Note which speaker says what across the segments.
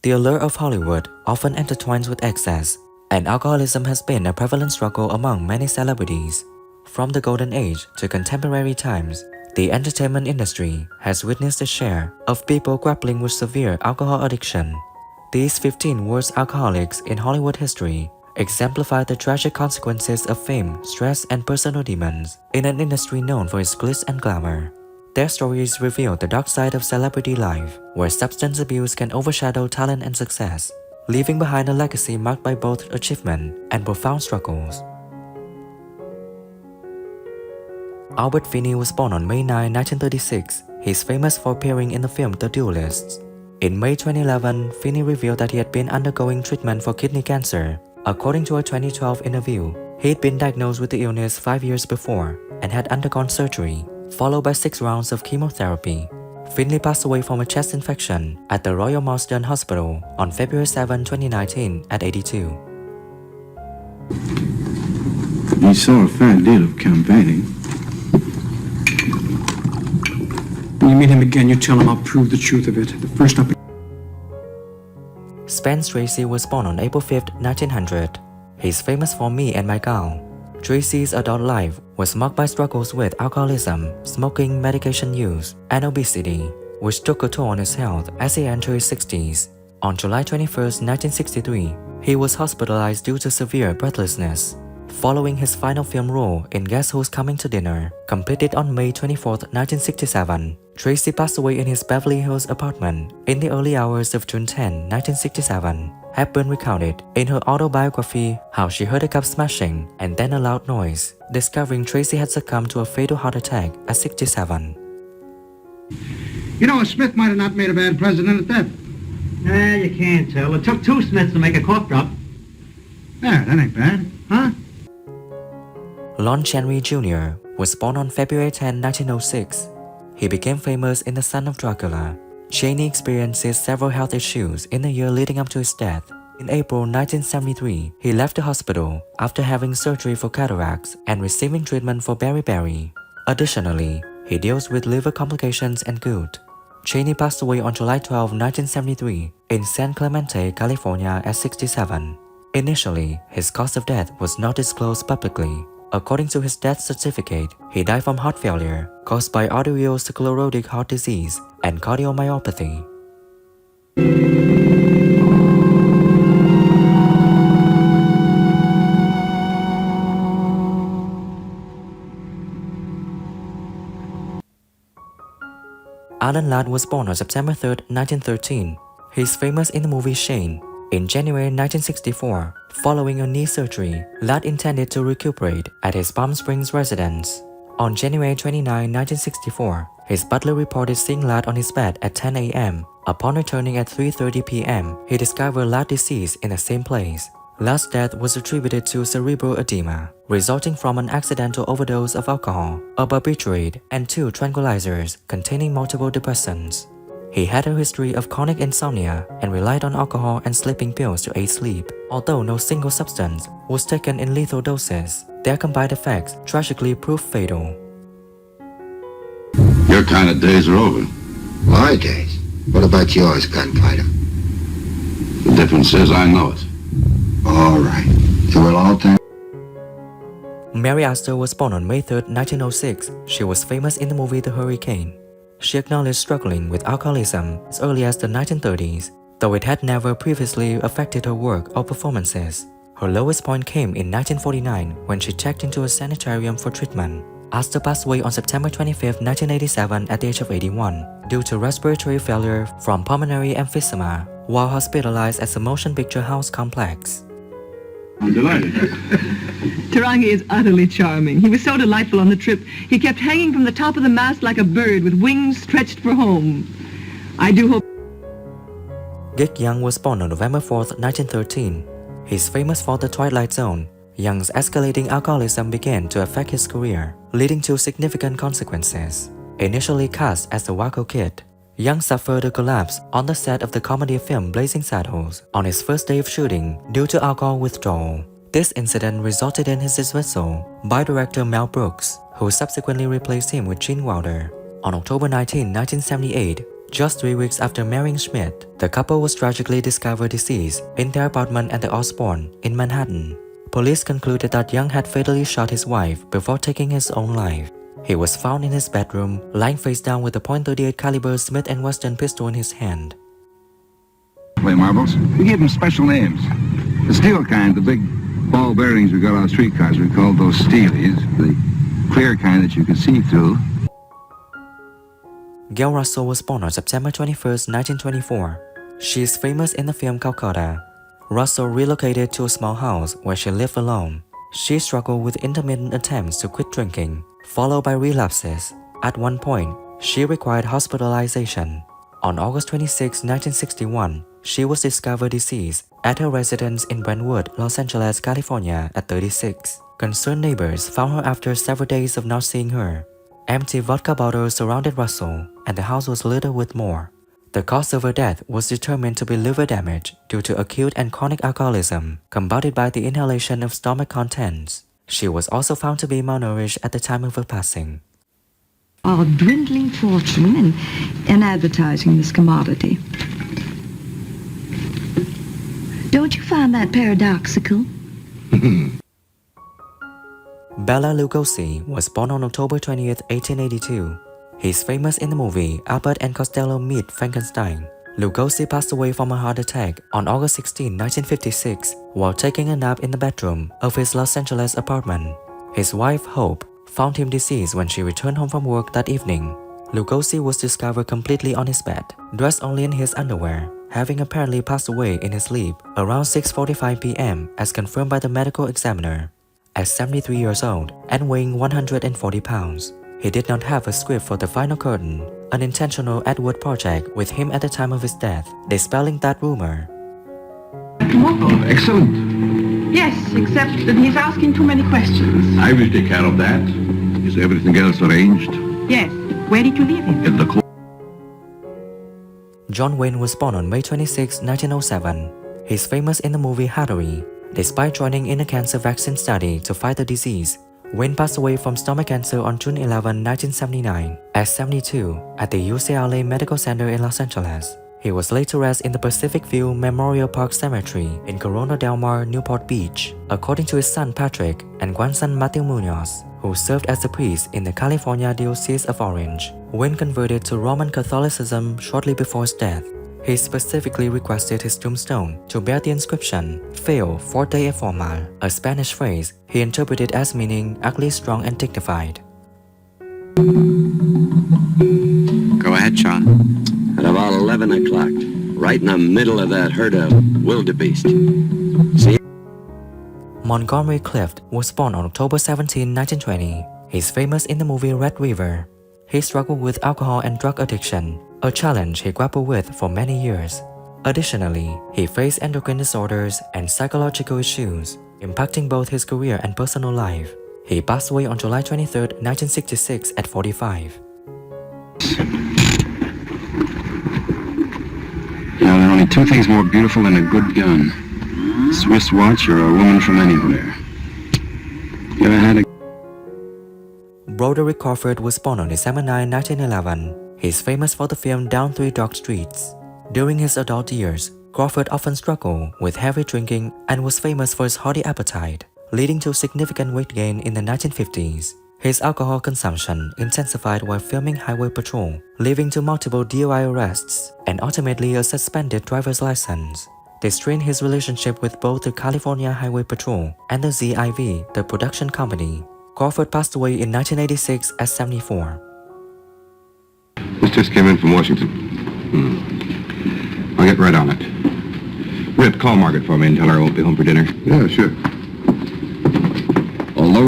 Speaker 1: The allure of Hollywood often intertwines with excess, and alcoholism has been a prevalent struggle among many celebrities. From the golden age to contemporary times, the entertainment industry has witnessed a share of people grappling with severe alcohol addiction. These 15 worst alcoholics in Hollywood history exemplify the tragic consequences of fame, stress, and personal demons in an industry known for its glitz and glamour. Their stories reveal the dark side of celebrity life, where substance abuse can overshadow talent and success, leaving behind a legacy marked by both achievement and profound struggles. Albert Finney was born on May 9, 1936. He is famous for appearing in the film The Duelists. In May 2011, Finney revealed that he had been undergoing treatment for kidney cancer. According to a 2012 interview, he had been diagnosed with the illness 5 years before and had undergone surgery, followed by 6 rounds of chemotherapy. Finney passed away from a chest infection at the Royal Marsden Hospital on February 7, 2019 at 82.
Speaker 2: He saw a fine deal of campaigning. When you meet him again, you tell him I'll prove the truth of it. The first up.
Speaker 1: Spence Tracy was born on April 5, 1900. He's famous for Me and My Gal. Tracy's adult life was marked by struggles with alcoholism, smoking, medication use, and obesity, which took a toll on his health as he entered his 60s. On July 21, 1963, he was hospitalized due to severe breathlessness. Following his final film role in Guess Who's Coming to Dinner, completed on May 24, 1967, Tracy passed away in his Beverly Hills apartment in the early hours of June 10, 1967. Heckman recounted in her autobiography how she heard a cup smashing and then a loud noise, discovering Tracy had succumbed to a fatal heart attack at 67.
Speaker 3: You know, Smith might have not made a bad president at that.
Speaker 4: Nah, you can't tell. It took 2 Smiths to make a cough drop.
Speaker 3: Yeah, that ain't bad, huh?
Speaker 1: Lon Chaney Jr. was born on February 10, 1906. He became famous in The Son of Dracula. Chaney experiences several health issues in the year leading up to his death. In April 1973, he left the hospital after having surgery for cataracts and receiving treatment for beriberi. Additionally, he deals with liver complications and gout. Chaney passed away on July 12, 1973 in San Clemente, California at 67. Initially, his cause of death was not disclosed publicly. According to his death certificate, he died from heart failure caused by arteriosclerotic heart disease and cardiomyopathy. Alan Ladd was born on September 3, 1913. He is famous in the movie Shane. In January 1964, following a knee surgery, Ladd intended to recuperate at his Palm Springs residence. On January 29, 1964, his butler reported seeing Ladd on his bed at 10 a.m. Upon returning at 3:30 p.m., he discovered Ladd deceased in the same place. Ladd's death was attributed to cerebral edema, resulting from an accidental overdose of alcohol, a barbiturate, and 2 tranquilizers containing multiple depressants. He had a history of chronic insomnia and relied on alcohol and sleeping pills to aid sleep. Although no single substance was taken in lethal doses, their combined effects tragically proved fatal.
Speaker 5: Your kind of days are over.
Speaker 6: My days? What about yours, gunfighter?
Speaker 5: The difference is I know it.
Speaker 6: All right. So we'll all thank.
Speaker 1: Mary Astor was born on May 3, 1906. She was famous in the movie The Hurricane. She acknowledged struggling with alcoholism as early as the 1930s, though it had never previously affected her work or performances. Her lowest point came in 1949 when she checked into a sanitarium for treatment. Astor passed away on September 25, 1987 at the age of 81 due to respiratory failure from pulmonary emphysema while hospitalized at the Motion Picture House complex.
Speaker 2: I'm delighted.
Speaker 7: Tarangi is utterly charming. He was so delightful on the trip, he kept hanging from the top of the mast like a bird with wings stretched for home. I do hope...
Speaker 1: Gig Young was born on November 4, 1913. He's famous for The Twilight Zone. Young's escalating alcoholism began to affect his career, leading to significant consequences. Initially cast as the Waco Kid, Young suffered a collapse on the set of the comedy film Blazing Saddles on his first day of shooting due to alcohol withdrawal. This incident resulted in his dismissal by director Mel Brooks, who subsequently replaced him with Gene Wilder. On October 19, 1978, Just 3 weeks after marrying Schmidt, the couple was tragically discovered deceased in their apartment at the Osborne in Manhattan. Police concluded that Young had fatally shot his wife before taking his own life. He was found in his bedroom, lying face down with a .38 caliber Smith & Wesson pistol in his hand.
Speaker 5: Play marbles? We gave them special names. The steel kind, the big ball bearings we got on streetcars, we called those steelies. The clear kind that you could see through.
Speaker 1: Gail Russell was born on September 21, 1924. She is famous in the film Calcutta. Russell relocated to a small house where she lived alone. She struggled with intermittent attempts to quit drinking, followed by relapses. At one point, she required hospitalization. On August 26, 1961, she was discovered deceased at her residence in Brentwood, Los Angeles, California at 36. Concerned neighbors found her after several days of not seeing her. Empty vodka bottles surrounded Russell, and the house was littered with more. The cause of her death was determined to be liver damage due to acute and chronic alcoholism, combated by the inhalation of stomach contents. She was also found to be malnourished at the time of her passing.
Speaker 8: Our dwindling fortune in advertising this commodity. Don't you find that paradoxical?
Speaker 1: Bela Lugosi was born on October 20, 1882. He is famous in the movie Abbott and Costello Meet Frankenstein. Lugosi passed away from a heart attack on August 16, 1956, while taking a nap in the bedroom of his Los Angeles apartment. His wife, Hope, found him deceased when she returned home from work that evening. Lugosi was discovered completely on his bed, dressed only in his underwear, having apparently passed away in his sleep around 6:45 p.m. as confirmed by the medical examiner. At 73 years old and weighing 140 pounds, he did not have a script for The Final Curtain, an intentional Edward project with him at the time of his death, dispelling that rumor.
Speaker 3: Tomorrow. Excellent.
Speaker 7: Yes, except that he's asking too many questions.
Speaker 5: I will take care of that. Is everything else arranged?
Speaker 7: Yes. Where did you leave him?
Speaker 5: In the
Speaker 1: John Wayne was born on May 26, 1907. He's famous in the movie Hattery. Despite joining in a cancer vaccine study to fight the disease, Wayne passed away from stomach cancer on June 11, 1979, at 72, at the UCLA Medical Center in Los Angeles. He was laid to rest in the Pacific View Memorial Park Cemetery in Corona del Mar, Newport Beach, according to his son Patrick and grandson Matthew Munoz, who served as a priest in the California Diocese of Orange. Wayne converted to Roman Catholicism shortly before his death. He specifically requested his tombstone to bear the inscription Feo Forte e Formal, a Spanish phrase he interpreted as meaning ugly, strong, and dignified.
Speaker 9: Go ahead, Sean. At about 11 o'clock, right in the middle of that herd of wildebeest. See?
Speaker 1: Montgomery Clift was born on October 17, 1920. He's famous in the movie Red River. He struggled with alcohol and drug addiction, a challenge he grappled with for many years. Additionally, he faced endocrine disorders and psychological issues, impacting both his career and personal life. He passed away on July 23, 1966 at 45.
Speaker 5: You know, there are only two things more beautiful than a good gun. A Swiss watch or a woman from anywhere. You ever had a...
Speaker 1: Broderick Crawford was born on December 9, 1911. He's famous for the film Down Three Dark Streets. During his adult years, Crawford often struggled with heavy drinking and was famous for his hearty appetite, leading to significant weight gain in the 1950s. His alcohol consumption intensified while filming Highway Patrol, leading to multiple DUI arrests and ultimately a suspended driver's license. This strained his relationship with both the California Highway Patrol and the ZIV, the production company. Crawford passed away in 1986 at 74.
Speaker 5: This just came in from Washington. I'll get right on it. Rip, call Margaret for me and tell her I won't be home for dinner. Yeah, sure. Although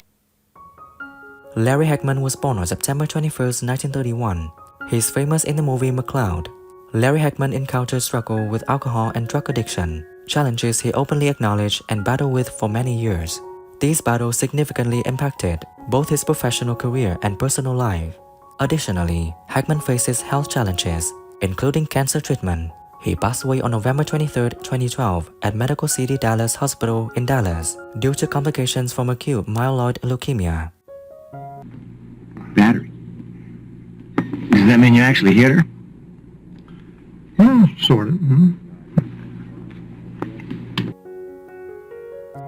Speaker 1: Larry Heckman was born on September 21, 1931. He is famous in the movie McCloud. Larry Heckman encountered struggle with alcohol and drug addiction, challenges he openly acknowledged and battled with for many years. These battles significantly impacted both his professional career and personal life. Additionally, Heckman faces health challenges, including cancer treatment. He passed away on November 23, 2012 at Medical City Dallas Hospital in Dallas due to complications from acute myeloid leukemia.
Speaker 5: battery. Does that mean you actually hit her?
Speaker 2: Sort of.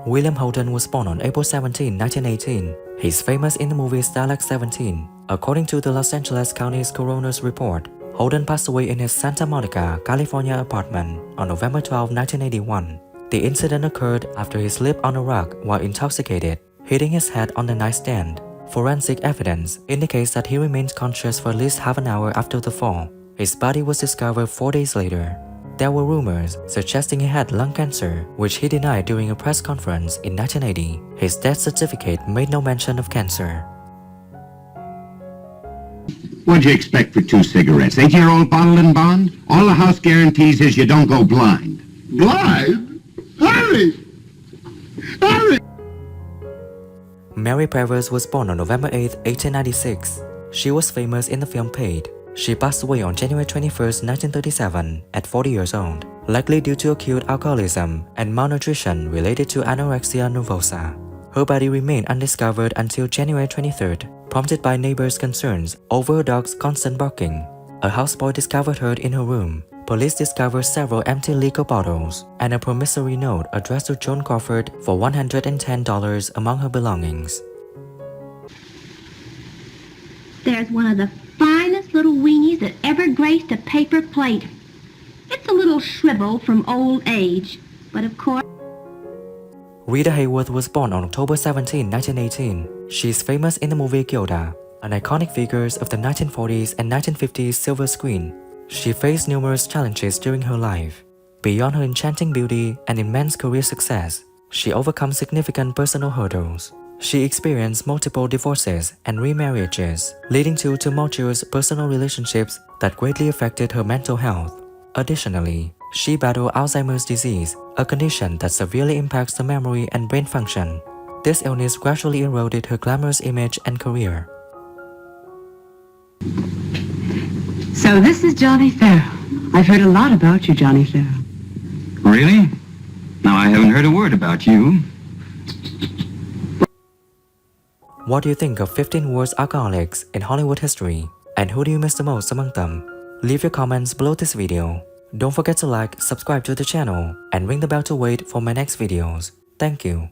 Speaker 1: William Holden was born on April 17, 1918. He's famous in the movie Stalag 17. According to the Los Angeles County's coroner's report, Holden passed away in his Santa Monica, California apartment on November 12, 1981. The incident occurred after he slipped on a rug while intoxicated, hitting his head on the nightstand. Forensic evidence indicates that he remained conscious for at least half an hour after the fall. His body was discovered 4 days later. There were rumors suggesting he had lung cancer, which he denied during a press conference in 1980. His death certificate made no mention of cancer.
Speaker 10: What'd you expect for 2 cigarettes? 8-year-old bottle and bond? All the house guarantees is you don't go blind.
Speaker 3: Blind? Harry! Harry!
Speaker 1: Mary Prevost was born on November 8, 1896. She was famous in the film Paid. She passed away on January 21, 1937, at 40 years old, likely due to acute alcoholism and malnutrition related to anorexia nervosa. Her body remained undiscovered until January 23rd, prompted by neighbors' concerns over her dog's constant barking. A houseboy discovered her in her room. Police discovered several empty liquor bottles and a promissory note addressed to John Crawford for $110 among her belongings.
Speaker 11: There's one of the finest little weenies that ever graced a paper plate. It's a little shriveled from old age, but of course...
Speaker 1: Rita Hayworth was born on October 17, 1918. She is famous in the movie Gilda, an iconic figure of the 1940s and 1950s silver screen. She faced numerous challenges during her life. Beyond her enchanting beauty and immense career success, she overcame significant personal hurdles. She experienced multiple divorces and remarriages, leading to tumultuous personal relationships that greatly affected her mental health. Additionally, she battled Alzheimer's disease, a condition that severely impacts the memory and brain function. This illness gradually eroded her glamorous image and career.
Speaker 7: So this is Johnny Farrow. I've heard a lot about you, Johnny Farrow.
Speaker 5: Really? Now I haven't heard a word about you.
Speaker 1: What do you think of 15 worst alcoholics in Hollywood history? And who do you miss the most among them? Leave your comments below this video. Don't forget to like, subscribe to the channel, and ring the bell to wait for my next videos. Thank you.